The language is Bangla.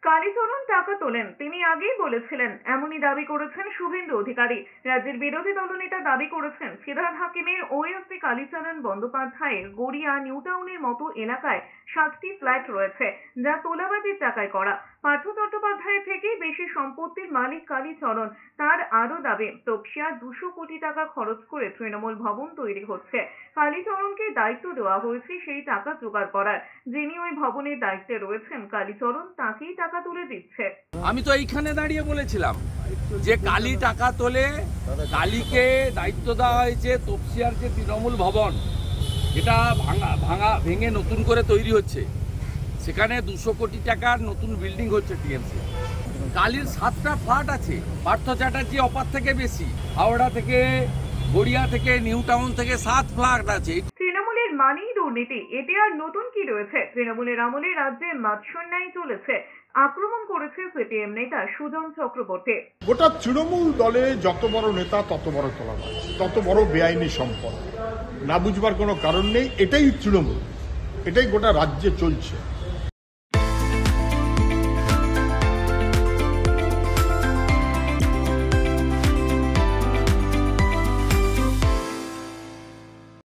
কালীচরণ টাকা তোলেন, তিনি আগেই বলেছিলেন, এমনই দাবি করেছেন শুভেন্দু অধিকারী। রাজ্যের বিরোধী দলনেতা দাবি করেছেন, ফিরহাদ হাকিমের ওএসডি কালীচরণ বন্দ্যোপাধ্যায়ের গড়িয়া নিউটাউনের মতো এলাকায় 7টি ফ্ল্যাট রয়েছে, যা তোলাবাজির টাকায় করা। পার্থ চট্টোপাধ্যায়ের থেকেই বেশি সম্পত্তির মালিক কালীচরণ। তার আরও দাবি, তপসিয়া 200 কোটি টাকা খরচ করে তৃণমূল ভবন তৈরি হচ্ছে। কালীচরণকে দায়িত্ব দেওয়া হয়েছে সেই টাকা জোগাড় করার। যিনি ওই ভবনের দায়িত্বে রয়েছেন, কালীচরণ তাকেই টাকা তুলে দিচ্ছে। আমি তো এইখানে দাঁড়িয়ে বলেছিলাম যে কালী টাকা তোলে, কালীকে দায়িত্ব দেওয়া হয়েছে তপসিয়ার যে তৃণমূল ভবন, এটা ভেঙে নতুন করে তৈরি হচ্ছে, সেখানে 200 কোটি টাকার নতুন বিল্ডিং হচ্ছে টিএমসি। কালীর 7টা ফ্ল্যাট আছে, পার্থ চ্যাটার্জি অপার থেকে বেশি, হাওড়া থেকে, গড়িয়া থেকে, নিউ টাউন থেকে 7 ফ্ল্যাট আছে। তৃণমূলের মানেই দুর্নীতি, এতে আর নতুন কি রয়েছে? তৃণমূলের আমলে রাজ্যে মাৎসন্যায় চলেছে, আক্রমণ করেছে সিপিএম নেতা সুজন চক্রবর্তী। গোটা তৃণমূল দলে যত বড় নেতা তত বড় তোলাবাজ, তত বড় বেআইনি সম্পদ। না বুঝবার কোনো কারণ নেই, এটাই তৃণমূল, এটাই গোটা রাজ্যে চলছে।